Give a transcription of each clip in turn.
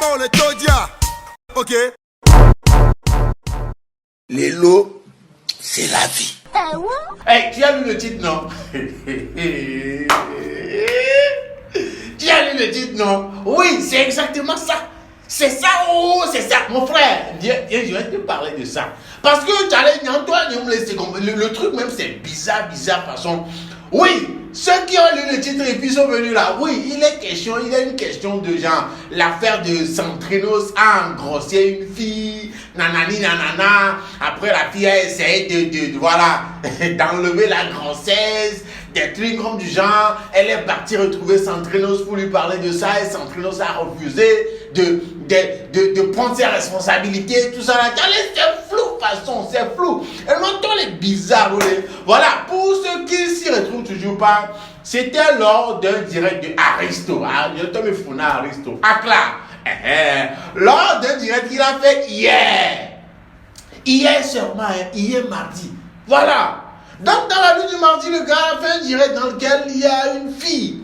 Bon, le Todia. Ok. Les lots, c'est la vie. Hey, tu as lu le titre, non? Tu as lu le titre, non? Oui, c'est exactement ça. C'est ça, oh, c'est ça. Mon frère, viens, je vais te parler de ça. Parce que le truc même, c'est bizarre, façon. Oui, ceux qui ont lu le titre et puis sont venus là, oui, il y a une question de genre, l'affaire de Santrinos a engrossé une fille, nanani nanana, après la fille a essayé voilà, d'enlever la grossesse, des trucs comme du genre, elle est partie retrouver Santrinos pour lui parler de ça et Santrinos a refusé de prendre ses responsabilités, tout ça là, c'est flou, façon, c'est flou, et maintenant elle est bizarre, voilà, pour ceux qui s'y retrouvent toujours pas, c'était lors d'un direct de Aristo, je te me fous Aristo, lors d'un direct qu'il a fait hier seulement, hier mardi, voilà, donc dans la nuit du mardi, le gars a fait un direct dans lequel il y a une fille,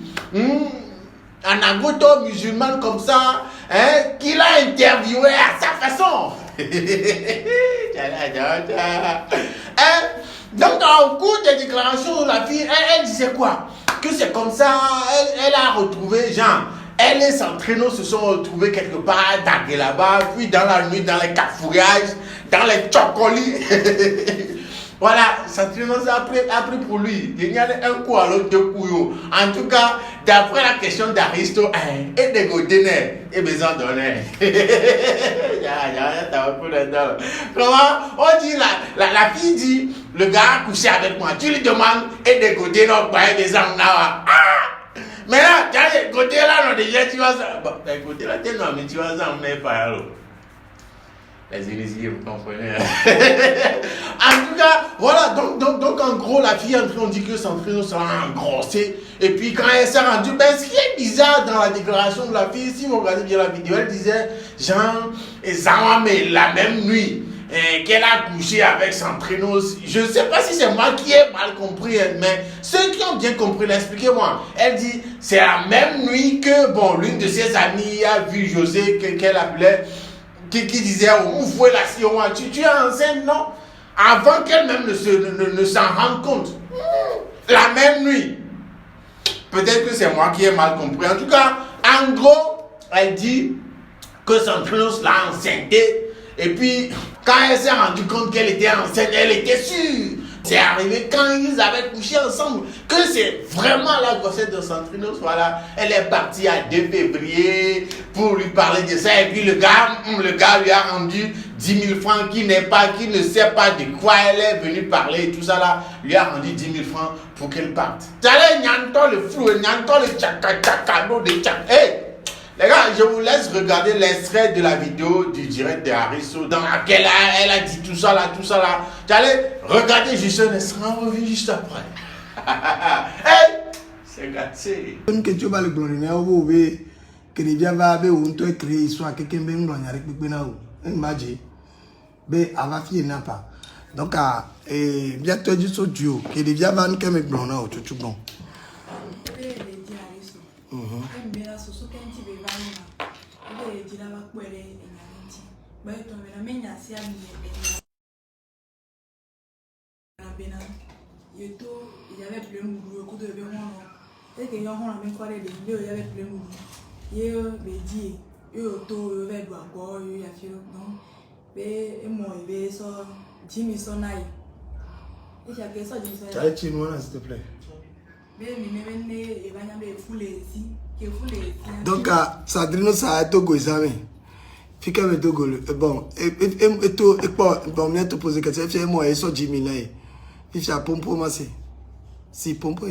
un agoto musulman comme ça, qu'il a interviewé à sa façon. Donc, au cours des déclarations, la fille, elle disait quoi? Que c'est comme ça, elle a retrouvé, genre, elle et Santrino se sont retrouvés quelque part, tagués là-bas, puis dans la nuit, dans les cafouillages, dans les chocolis. Voilà, Santrino a pris pour lui. Il y a un coup à l'autre, deux coups. En tout cas, d'après la question d'Aristo, et de Godéné, et besoin donner. Comment on dit la fille dit, le gars a couché avec moi. Tu lui demandes, et de Godéné, et besoin mais là, tu as côté là, non, déjà tu vas ça. Bon, côté là, tu non, mais tu vas ça, mais pas alors. Les initiés, vous comprenez. En tout cas, voilà, donc en gros, la fille on dit que Santrino sera engrossé. Et puis quand elle s'est rendue, ben ce qui est bizarre dans la déclaration de la fille, si vous regardez bien la vidéo, elle disait, Jean, et ça mais la même nuit. Qu'elle a couché avec Santrino. Je ne sais pas si c'est moi qui ai mal compris, mais ceux qui ont bien compris, expliquez-moi. Elle dit, c'est la même nuit que, bon, l'une de ses amies a vu José, qu'elle appelait, qui disait, où fouet la Sion, tu es enceinte, non? Avant qu'elle-même ne s'en rende compte. La même nuit. Peut-être que c'est moi qui ai mal compris. En tout cas, en gros, elle dit que Santrino l'a enceinté. Et puis, quand elle s'est rendue compte qu'elle était enceinte, elle était sûre. C'est arrivé quand ils avaient couché ensemble que c'est vraiment la grossesse de Santrinos. Voilà, elle est partie à 2 février pour lui parler de ça. Et puis le gars lui a rendu 10 000 francs qui ne sait pas de quoi elle est venue parler. Et tout ça là, lui a rendu 10 000 francs pour qu'elle parte. T'allais n'entends le flou, n'entends le tchaka, de tchaka. Hey! Les gars, je vous laisse regarder l'extrait de la vidéo du direct de Aristo dans laquelle elle a dit tout ça là. Tu allais regarder juste un extrait, on revient juste après. Hey! C'est gâté. Une question va le glorifier, on va que les gens va on te créer soit quelqu'un ben glorifier avec Bena ou imagine. Ben avafi n'a pas. Donc bien te dire ce duo que les gens va nous comme glorifier au tout bon. S'il te plaît. Donc, Santrino, ça a été examiné. Fica me Togo. Bon, et tout, et pas, bon, mais te poser question, et moi, et so Jimmy là. Il fait pompo, moi, c'est. Si, pompo.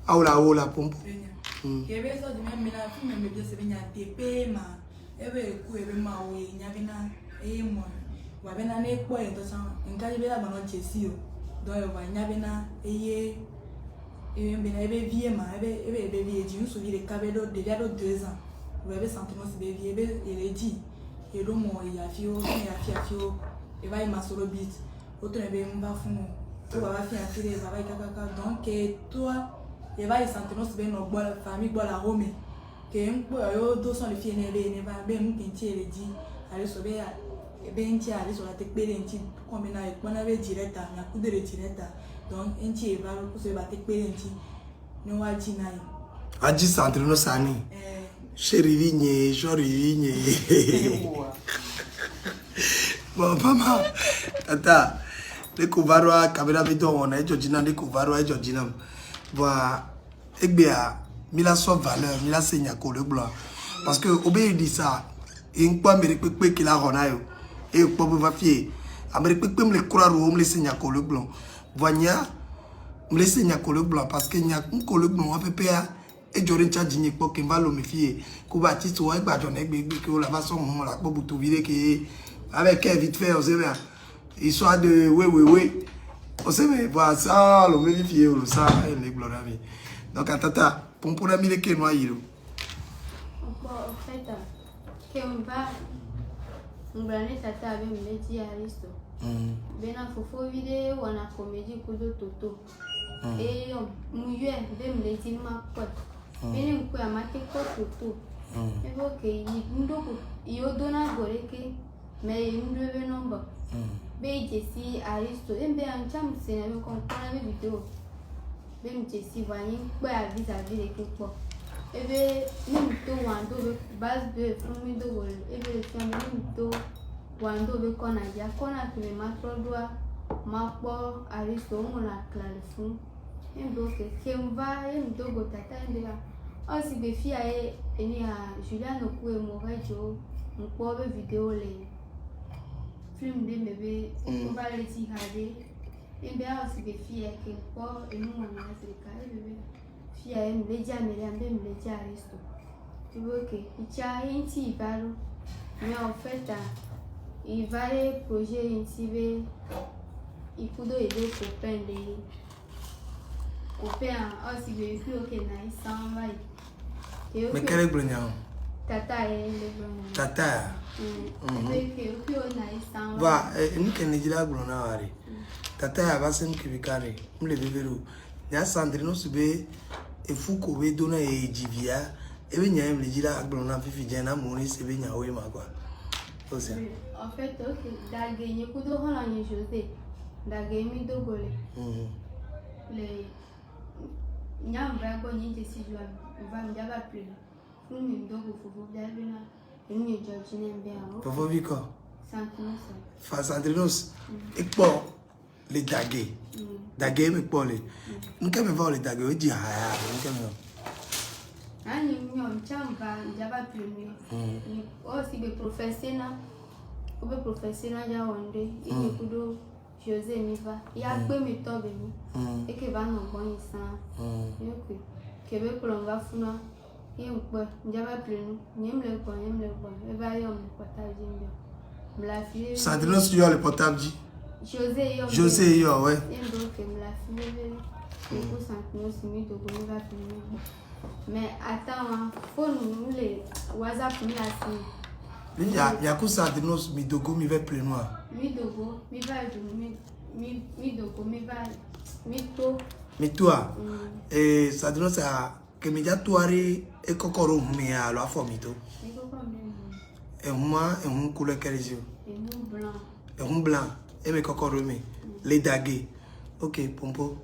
Ah, la pompo. Donc, toi, il va y sentir nos famille, la Rome. que un peu yo 200 de filles ne va ben kinti le dit aller so be ben ti aller so la te pere nti comme na e pona be direct na coup de direct donc nti va ko so ba te pere nti no wa ji na aji Sandrino Sani chéri vigne jori vigne bon mama tata le kuvarwa kamera video on e jojina le kuvarwa e jojina va egbea mila so valeur mila senya ko le blanc parce que obé dit ça in kwa meri pepe ki la rona yo e po va fier ameri pepe me le croire me le senya ko le blanc vonya me le senya ko le blanc parce que nya ko le blanc pepe a e jorin cha jinye po ke va lo me fier ko ba ti so e gba don egbe que la façon mon la po butu vide que avec vite fait on sait bien histoire de oui on sait mais voilà ça le me fier ça les gloire ami donc tata pour la mille que noyé bon en fait que on va ngane tata avec me dit aristo bena fofo vidéo wana comédie kudo toto et muye be me dit ma quoi bena ko amate ko toto et ok ndoko yo dona goreke mais ndo be nomba be jesi aristo embe ancham sena be kon kona be vidéo même si vous voyez quoi vis-à-vis de quelque et bien même tout wando base de famille de vol et bien même tout wando be qu'on a que les matrodwa mapo aristo on la clarifie et donc que on va et nous dogo tata ndela aussi be fia et ni a Julian ko e morejo on peut vidéo les film de bébé on va les regarder. Et bien aussi des filles qui portent et nous on a ces cas bébé filles aiment les diamants les les aristo tu vois que il y a un petit ballon mais en fait il va les projets intivé il faut aider les copains des copains aussi des filles qui naissent sans va mais quel est le blanc tata et le blanc tata va va une kenejila blanc na wari tata ya basen kibikare mle bebero ya Sandrino sube e fuko be dona e jivia e be nya mle jila blanc na fifi jena moni se be nya we magwa ose en fait ok da gagner ku do hola ni José da gagner do gole le nyam ba ko ni de si joa va me ba plus pour me do go fofo da bena e ni George ne be a fofo biko Sandrino fa Sandrino ekpo les dagues me parle nous quand même voir les dagues on dit ah nous quand même ani nyom chamba jaba premier ni aussi be professionnel ou be professionnel ya onde ini kudo José Miva ya gbe mi to be mi e ke ba no bon isan yoko ke be prolonga funa e npo jaba premier nyemle ko e ba yo mi portable ndio mla fille Sandrino sur le portable dit José yo ouais mais attends phone nous les WhatsApp nous la si il y a que Sandrino mi dogo mi va plein noir mi dogo mi va mi dogo mi va mi to mi toi et Sandrino ça que mi ja tuari e kokoro mi a lo afo mi to et moi et un couleur quel et un blanc et mes kokoro mi les dagues ok pompo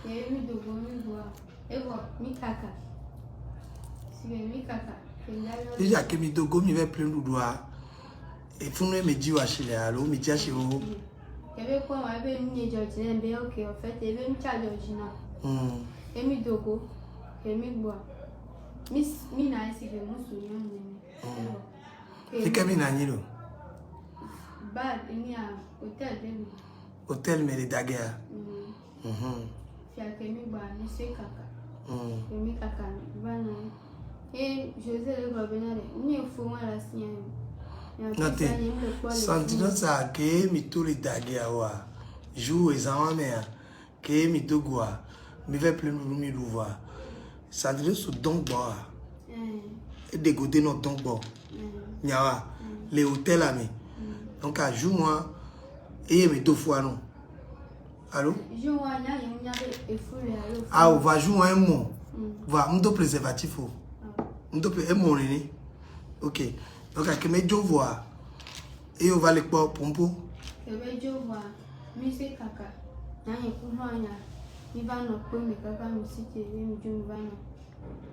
et mi dogo mi boa et voilà mi kaka si mi kaka déjà que mi dogo mi va plein doua et funu me di wa chile alo mi dia che o kebe kwa wa be mi George ne be ok en fait e be mi cha George na e mi dogo e mi boa mi na isi be musu ni c'est que mi na nyilo ba ni a hotel de mi hôtel mais les dagues fi a ke mi ba ni se kaka mi kaka ba na e José le Robinare ni fo wa la sien noté Sandrino ça que mi tous les dagues awa joue les enfants mais que mi dogoa mi va plein mi louva Sandrino sous donc boa et dégoder notre donc boa nyawa les hôtels amis donc à jour moi et mes deux fois non allô ah on va jouer un mot va me do préservatif M'topé est mourir. OK. Donc à que me jo voir. Et on va les pour pompo. Que me jo voir. Mi se kaka. Nani kuhanya. Mi va no ko mi kaka mi site mi jo va no.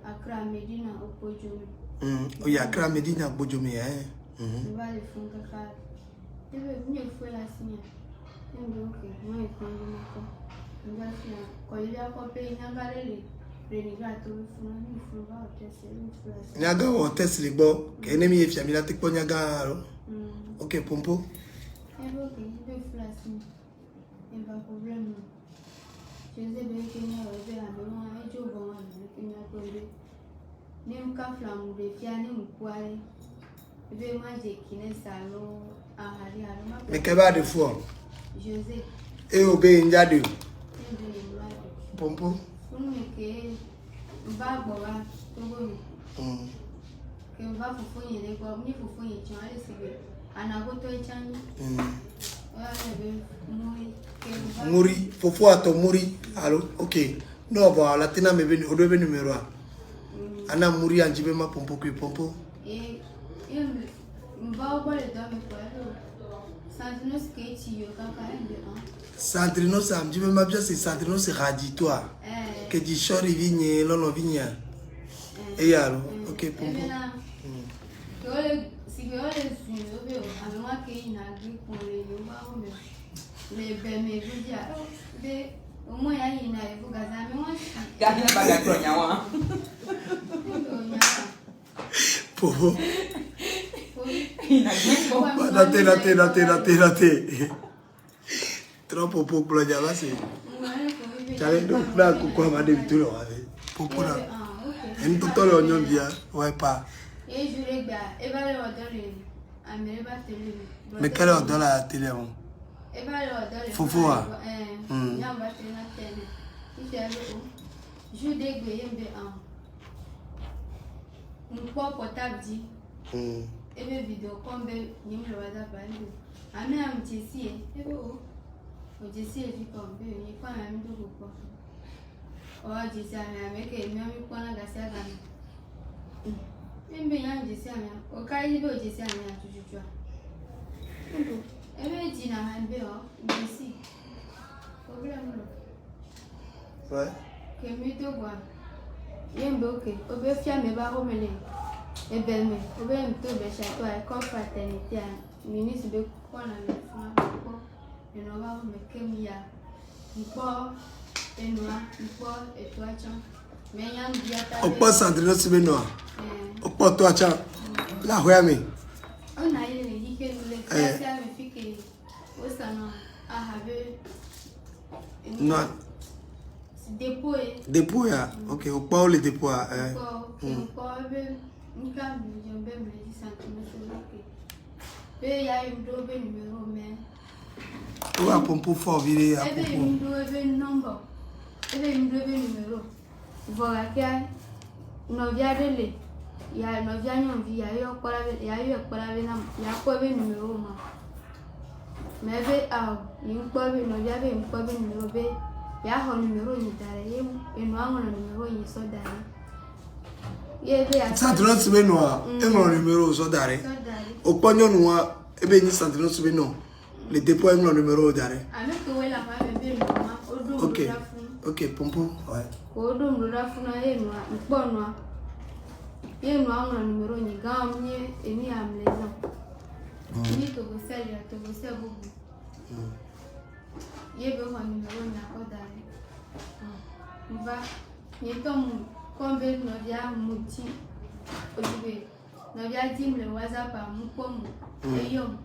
Accra Medina Opojomi. Oh ya Accra Medina Opojomi Mi va le fun kaka. Ebe mi e fue la signe. Ok, moi je prends le matin. Je vais faire. Quand il y a un peu de n'importe Renigato, il faut voir test. Nyaga o test les bo. Kene mi efia mi la te ko nyaga. OK, pompo. Ok, je vais faire ça. Il n'y a pas de problème. Je sais bien que nous avons la maison et je vais voir le Kenya. Nous avons flamme de fianer ou quoi. Je vais manger qui n'est salon à Harry. Mais qu'est-ce que de fois? José. Et obé ndiade. Pompo. Pour me que va boire Togo. Que va fouiller les gars, ni fouiller tu as laissé. Anagoto echani. Muri, fofo ato muri. Allo, OK. Non bon, la tena me venu, odo venu numéro 1. Ana muri anjibe ma pompo qui pompo. Et il va au bol de dame quoi. Sandrino skate yo kaka ende hein. Sandrino ça anjibe ma bien c'est Sandrino c'est radito. Que di chori vigne lolo vigna. Et allo, OK pompo. Si que ole suyo veo, a moi que il n'a dit pour les yoba les bébés vous dire de au moins il n'a pas gazé mais moi Gagner bagarre pour nyawa. Pompo. Nate. Trop pompo pour la java c'est. Challenge donc là quoi ma de tout là. Pompo là. En tout temps l'oignon bien, ouais pas. Et je regarde, et va le donner à me battre. Mais quelle heure dans la télé on? Et va le donner. Fofo ah. Il y a battre la télé. Il fait je dégoûte un. Mon poids portable dit. Et mes vidéos comme il me le va parler. À mes amis ici, et oh, je sais du comme il faut un ami de beaucoup. Oh, je sais un mec et même il prend la gasse. Même bien, je sais rien. Au cas où il veut, je sais rien, tu vois. Et bien, tu n'as rien vu, ici. Problème là. Ouais. Que mieux te voir. Il y a un bouquet. Au bien, fier mes barreaux mêlés. Et bien, au bien, tout le château est comme fraternité. Ministre de quoi on a le fond. Et nous avons mis que il y a. Il porte, et nous, il porte, et toi, tiens. Mais il y a un diable. On passe Sandrino Sibenoa. On porte toi tiens. La Huami. On a eu les dix que nous les classes avec filles au salon à Habe. Non. Dépôt. Dépôt ya. OK, on parle les dépôts. On parle une carte de jambe mais 10 cm. Il y a une double numéro mais. On va pompo fort virer à pompo. Il y a une double nombre. Il y a une double numéro. Voilà qu'il novia de il y a novia non il y a eu quoi il y a eu quoi il y a quoi le numéro moi mais il y a quoi le novia il quoi le numéro b il y a un numéro ni derrière et nous avons le numéro il sont derrière il y a Sandrino Sibenoa et mon numéro sont derrière au pognon noir et bien ni Sandrino Sibenoa le dépôt est mon numéro derrière OK. OK, pompo, ouais. Odo mdoda funa yenwa mponwa. Yenwa anga numero ni gamye eni amleza. Ni to gosela bubu. Yebe kwa numero na odare. Mva yetom kombe no dia muti. Ojibe. No dia dimle WhatsApp mpomo. Eyom.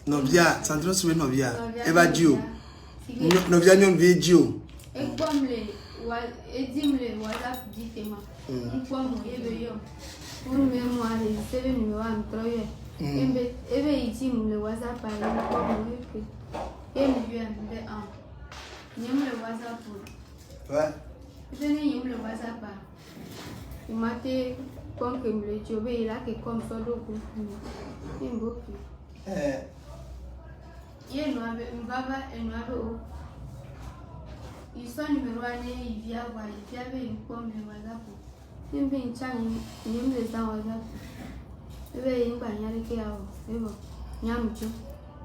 Novia, Sandrino Sibenoa novia. Eva Dio. Novia nyon vie Dio. Et comme les dimle WhatsApp dit moi. Mpomo yebe yom. Pour mémoire c'est le numéro en troye. Ebe itim le WhatsApp par mpomo yeke. Et nous bien be an. Nyem le WhatsApp. Ouais. Je n'ai nyem le WhatsApp. Il m'a dit comme que me le jobe il a que comme ça do ko. Imboki. Ye no abe mbaba eno abe o. Ils sont numéro 1 il vient voir il vient avec une pomme de WhatsApp. Em bem chang nem les da wa. Ebe yin ba nya le ke a o. Ebo. Nya mu ju.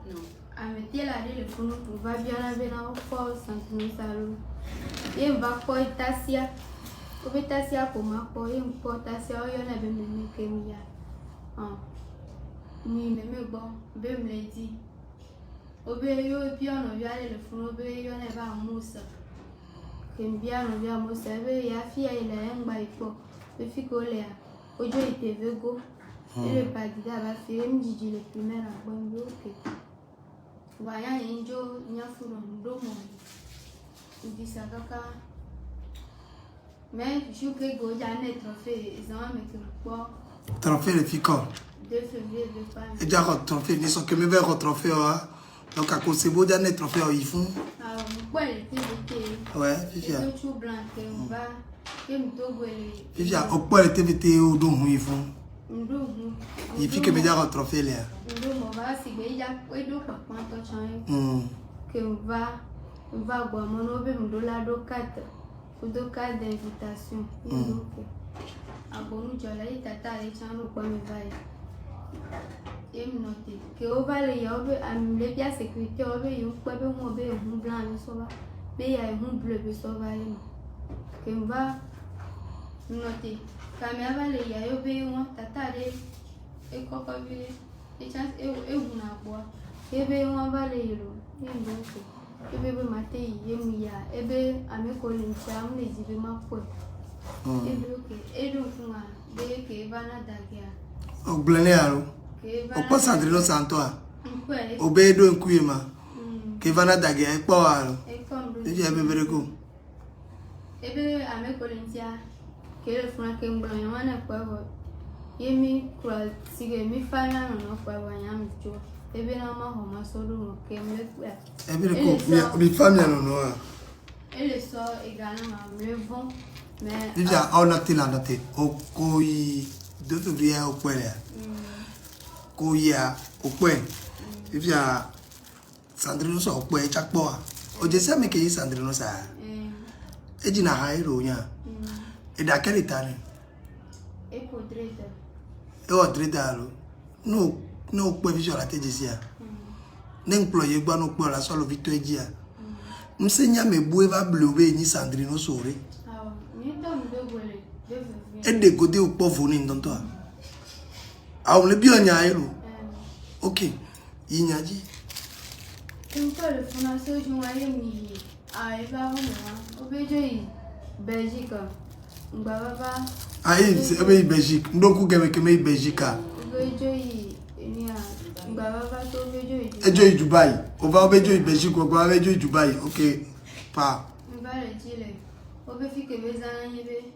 No. A me tie la de le funu va bien la be na ko santi salo. Yem va ko itasia. O be tasia ko ma ko yem ko tasia o yo na be me ke mi ya. Ni me bo be me di. Obe yo piano yo ale le funu obe yo na ba musa. Piano yo musa be ya fi ile ngba ipo. Be fi ko le a. Ojo ite vego. Le padida ba fi mjiji le primaire a bon yo ke. Wa ya njo nya furu ndo mo. Ndi sakaka. Mais je que go ja ne trophée ils me que po. Trophée le fico. 2 février de pas. Et déjà trophée ils sont que me vers trophée donc à cause c'est beau dernier trophée ils font. Ah ouais, TVT. Ouais, Fifia. C'est tout blanc que on va que me dogo les. Fifia au point le TVT au don ils font. Ndo. Il fait que me déjà trophée là. Ndo mo va si be ya ko do papa to chan. Que on va boire mon obe ndo la do 4. Do 4 d'invitation. Ndo. Abonu jola itata le chan lo pa me vai. Et noté que au va le yobe am le bia sécurité obe yo pa be mo be un blanc ni so va be ya un bleu be so va le que va noté camera va le ya yo be mo tata le e koko be e chance e una boa e be mo va le yo e donc e be mate ye mi ya e be ame ko le cham le ji be ma ko e be ok e do fuma be ke va na dagia au blané alo au pas Sandrino Santoa au bedo nkuima que va na dague e po alo e je be bereko ebe ame kolentia que le funa que mbona yana kwa ho yemi kwa sige mi fana no kwa wanyam jo ebe na ma ho masolo mo ke me kwa e bereko mi famille no ele so egana ma me bon mais déjà on a tilanda au koi 2 février au point là Koya au point et puis à Sandrino so au point chaque fois au je sais mais que Sandrino ça et dina hairo nya et da quel état e podreta e o tredalo no point visual la tete sia n'employé gba no point la solo victoire dia m'senya me bou va bleuer ni Sandrino sore ah ni to mbe gole et de côté au pauvre ni dans toi ah on le bien nyairo ok inyaji então le funa so juma yemi a eba ho na obejo yi Belgique ngba ayi c'est be Belgique ndoku geme keme Belgique obejo yi ni a ngba to obejo yi ejo Dubai on va obejo Belgique on va obejo Dubai ok pa ngba le chile obe fi ke bezana yebe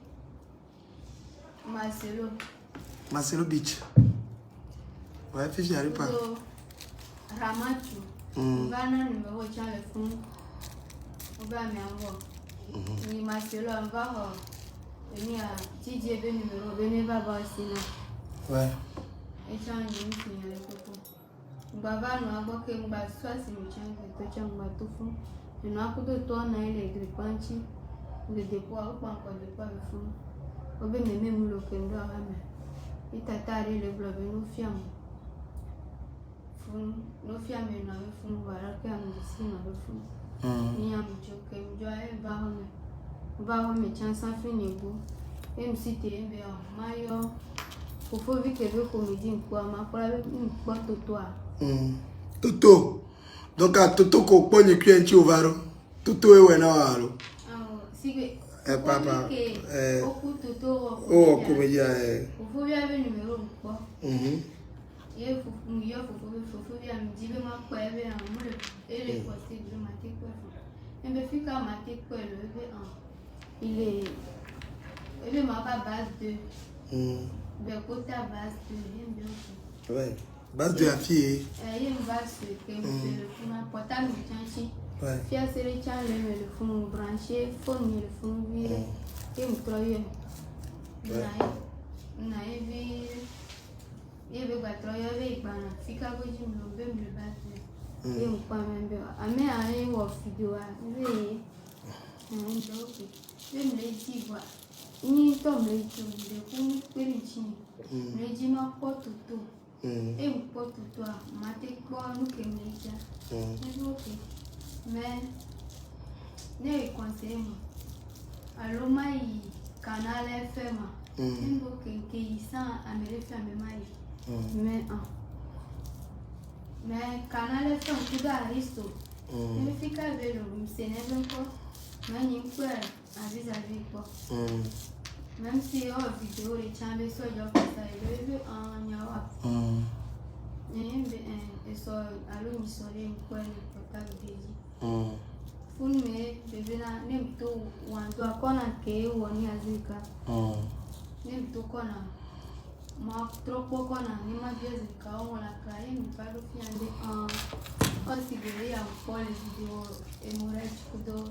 Marcelo Beach ouais Fifi arrive pas Ramachu ngana numéro cha le fun oba mi anwo ni Marcelo amba ho ni a tije be numéro be ne baba sina ouais e cha ni nti le koko ngba ba no agbo ke ngba swasi mi cha to cha ngba to fun ni na ko to na ile gripanchi le depo a pa ko le pa le fun obe meme mu lo ke ndo ame itatari le blobe no fiam fun no fiam na fun wara ke am sina do fun ni am joke mjo e ba ho me chansa fini go MCT mbe o mayo ofo vi ke be comédie nko ama kwa nko toto a Toto donc à Toto ko ponye client ovaro Toto e wena waro sige papa oku toto oh comédia ofo vi ave numéro nko ye fufu ya mjibe makwa ebe amule ele possible matiko embe fika matiko ebe il est ma base 2 de côté base 2 ouais base de la fille une base que le fond portable chanchi ouais fia sere chan le fond branché phone le fond viré et microye na evi ebe batroya be bana fika go jim lo be me base e mpa membe ame ai wo video a be donc be me ti voix ni to mleji de ku perichi mleji no potuto potuto mate ko nu ke mleja okay mais ne conseil allo mai canal FM ndo ke isa amere femme mai mais canal FM kuda aristo ne fica velo mseneve ko mais ni kwa aziza vipo même si on vidéo les chambres so yo ça ele nyawa et so allo mi sore ko ni portable deji funme bebena nemto wandu akona ke woni azika nemto kona ma troppo kona ni ma biazika wala kai mi paro fiande aussi de ya pour les vidéos et morage kudo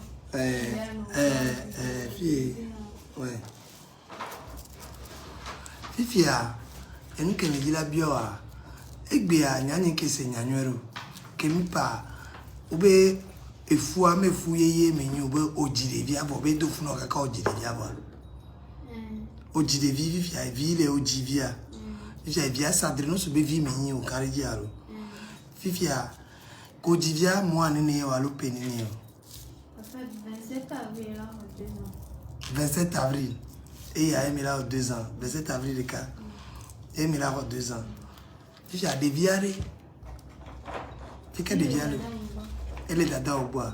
fille ouais fifia enu ke ni la bioa egbe a nyanyi ke se nyanwero kemipa ube efu ame fu yeye menyu ube ojire via bo be do fu no kaka ojire via bo ojire vi fifia vi le ojivia fifia via Sandrino so be vi menyu o kare diaro fifia ko jivia mo anene wa lo penini en fait 27 avril là 2 ans 27 avril et il y a Emila 2 ans 27 avril le cas Emila 2 ans fifia deviare fika deviare elle est dada au bois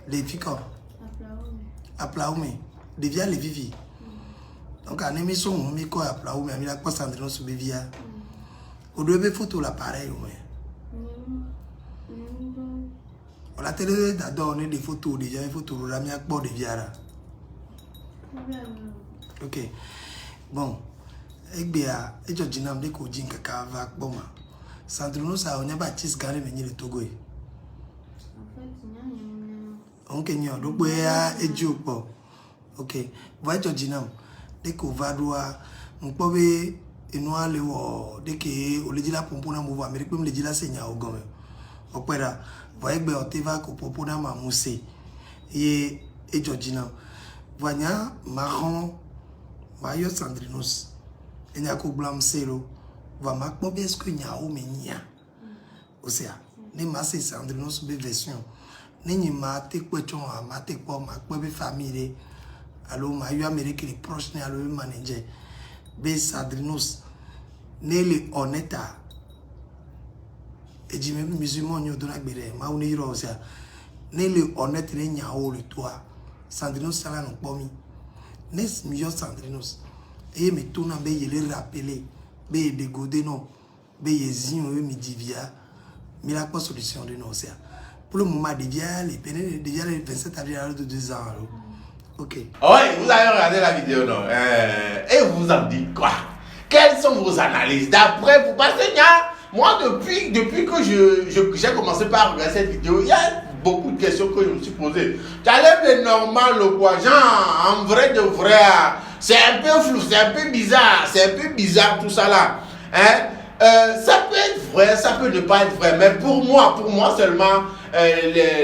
les fico à Plaume devia les vivi donc en émission on mi ko à Plaume mais la pas Sandrino sous bevia au deux photo l'appareil ouais on la télé dada on est des photos déjà une photo la mia po deviara ok bon egbea ejo jinam de ko jin kaka va boma Sandrino sa onya ba chis gare menyi le Togo e on kenyo do gbe ya eju po ok va ejo jinam de ko va doa npo be inu ale wo de ke olejila pompona mo va meri pe mo lejila senya ogon opera va egbe oteva ko pompona ma muse ye ejo jinam vanya marron mayo Sandrinos enya ko blam selo va makpo bien ce que nya o menya osea ne ma se Sandrinos be version ne ni ma te kwechon a ma te po ma po be famille allo ma yo amerique les proches ne allo manager be Sandrinos ne le honeta e jime musulman nyo do na gbere ma oni ro osea ne le honnête ne nya o le toi Sandrinos sala no pomi nes million Sandrinos et me tourne be yele rappeler be de godé non be yezin o mi divia mi la pas solution de non c'est pour le moment déjà les peines déjà les 27 avril de 2 ans ok ouais vous avez regardé la vidéo non et vous en dites quoi? Quelles sont vos analyses d'après vous? Parce que moi depuis que j'ai commencé par regarder cette vidéo, il y a beaucoup de questions que je me suis posées. Tu as l'air de normal ou quoi? Genre, en vrai de vrai, c'est un peu flou, c'est un peu bizarre tout ça là. Hein? Ça peut être vrai, ça peut ne pas être vrai, mais pour moi seulement,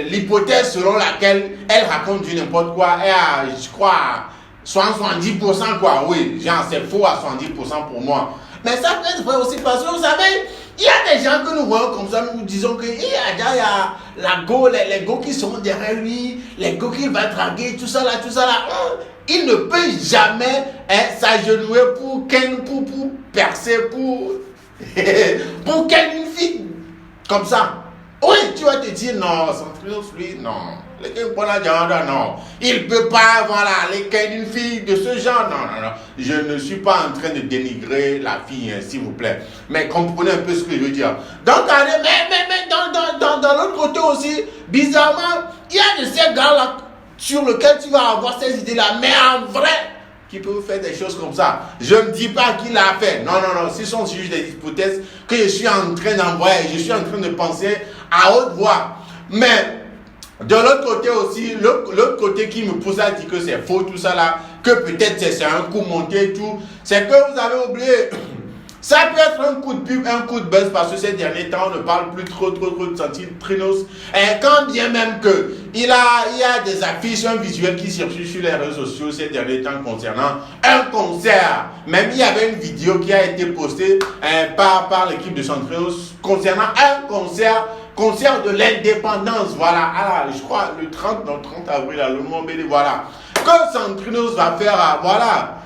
l'hypothèse selon laquelle elle raconte du n'importe quoi est à, je crois, 70% quoi, oui, genre c'est faux à 70% pour moi. Mais ça peut être vrai aussi parce que vous savez, il y a des gens que nous voyons comme ça, nous disons que il y a la go, les go qui sont derrière lui, les go qu'il va draguer, tout ça là. Il ne peut jamais s'agenouiller pour percer, pour une fille comme ça. Oui, tu vas te dire non, Sandrinos, lui, non. Non. Il ne peut pas, voilà, une fille de ce genre. Non. Je ne suis pas en train de dénigrer la fille, s'il vous plaît. Mais comprenez un peu ce que je veux dire. Donc, mais dans l'autre côté aussi, bizarrement, il y a de ces gars-là sur lesquels tu vas avoir ces idées-là. Mais en vrai, qui peuvent faire des choses comme ça. Je ne dis pas qu'il l'a fait. Non. Ce sont juste des hypothèses que je suis en train d'envoyer. Je suis en train de penser à haute voix. Mais de l'autre côté aussi, l'autre côté qui me pousse à dire que c'est faux tout ça là, que peut-être c'est un coup monté et tout, c'est que vous avez oublié Ça peut être un coup de pub, un coup de buzz, parce que ces derniers temps, on ne parle plus trop de Santrinos. Et quand bien même que il y a des affiches, un visuel qui circule sur les réseaux sociaux ces derniers temps concernant un concert. Même il y avait une vidéo qui a été postée par l'équipe de Santrinos concernant un concert de l'indépendance. Voilà, alors, je crois le 30 avril, à le moment béni, voilà. Que Santrinos va faire, voilà.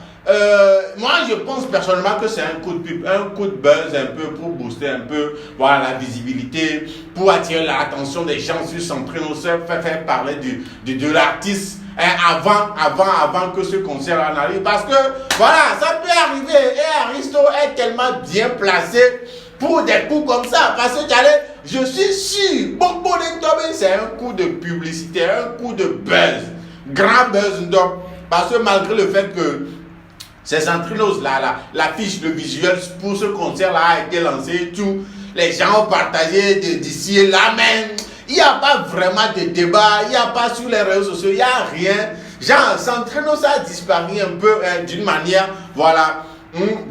Moi je pense personnellement que c'est un coup de pub, un coup de buzz un peu pour booster un peu, voilà, la visibilité, pour attirer l'attention des gens sur Santrinos, faire parler de l'artiste avant que ce concert en arrive, parce que voilà, ça peut arriver, et Aristo est tellement bien placé pour des coups comme ça, parce que je suis sûr, c'est un coup de publicité, un coup de buzz, grand buzz, parce que malgré le fait que ces Santrinos là, l'affiche, le visuel pour ce concert-là a été lancé et tout. Les gens ont partagé d'ici et là, mais il n'y a pas vraiment de débat, il n'y a pas sur les réseaux sociaux, il n'y a rien. Genre, Santrinos a disparu un peu d'une manière, voilà,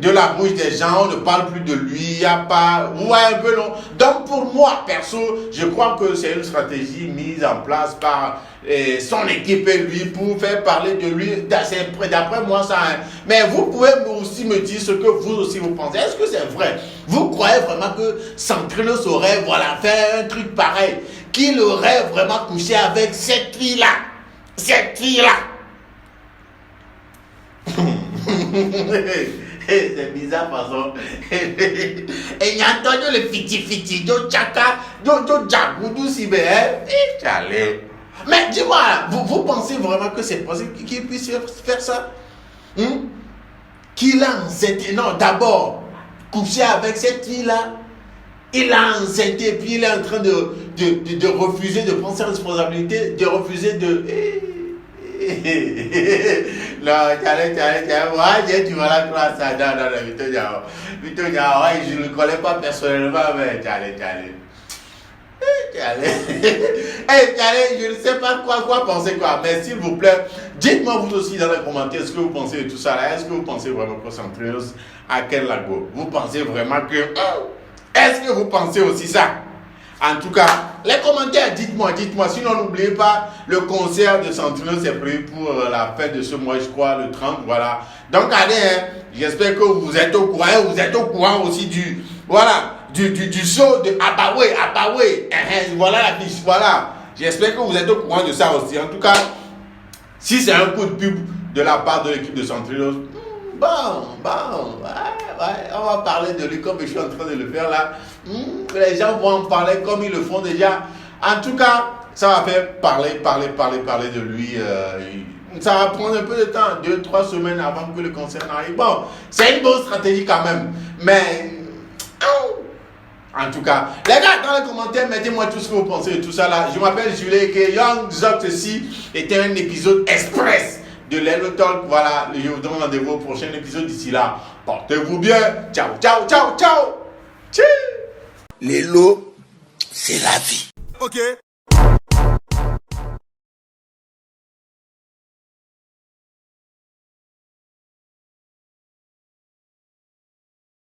de la bouche des gens, on ne parle plus de lui, il n'y a pas, ouais, un peu long. Donc pour moi, perso, je crois que c'est une stratégie mise en place par son équipe et lui pour faire parler de lui, d'après moi ça. Mais vous pouvez aussi me dire ce que vous aussi vous pensez. Est-ce que c'est vrai? Vous croyez vraiment que Santrinos aurait, voilà, fait un truc pareil, qu'il aurait vraiment couché avec cette fille-là? Cette fille-là. C'est bizarre façon. Et il y a entendu le fiti, do tchaka, do jagoudou si ben, mais dis-moi, vous pensez vraiment que c'est possible qu'il puisse faire ça? Qu'il a enceinté, non, d'abord, couché avec cette fille-là, il a enceinté, puis il est en train de refuser de prendre ses responsabilités, de refuser de... Non, tu vas la classe, non, je ne le connais pas personnellement, mais je ne sais pas quoi penser quoi, mais s'il vous plaît, dites-moi vous aussi dans les commentaires ce que vous pensez de tout ça là. Est-ce que vous pensez vraiment que Santrinos a quel lago? Vous pensez vraiment que... Est-ce que vous pensez aussi ça? En tout cas, les commentaires, dites-moi. Sinon, n'oubliez pas, le concert de Santrinos est prévu pour la fin de ce mois, je crois, le 30, voilà. Donc, allez, j'espère que vous êtes au courant. Vous êtes au courant aussi du show de Abaway. Voilà la fiche, voilà. J'espère que vous êtes au courant de ça aussi. En tout cas, si c'est un coup de pub de la part de l'équipe de Santrinos, on va parler de lui comme je suis en train de le faire là. Les gens vont en parler comme ils le font déjà. En tout cas, ça va faire parler de lui. Ça va prendre un peu de temps, 2-3 semaines avant que le concert n'arrive. Bon, c'est une bonne stratégie quand même. Mais, en tout cas, les gars, dans les commentaires, mettez-moi tout ce que vous pensez de tout ça là. Je m'appelle Julien et Young Zok, ceci était un épisode express de Lelo Talk. Voilà, je vous donne rendez-vous au prochain épisode. D'ici là, portez-vous bien. Ciao. Lelo, c'est la vie. Ok.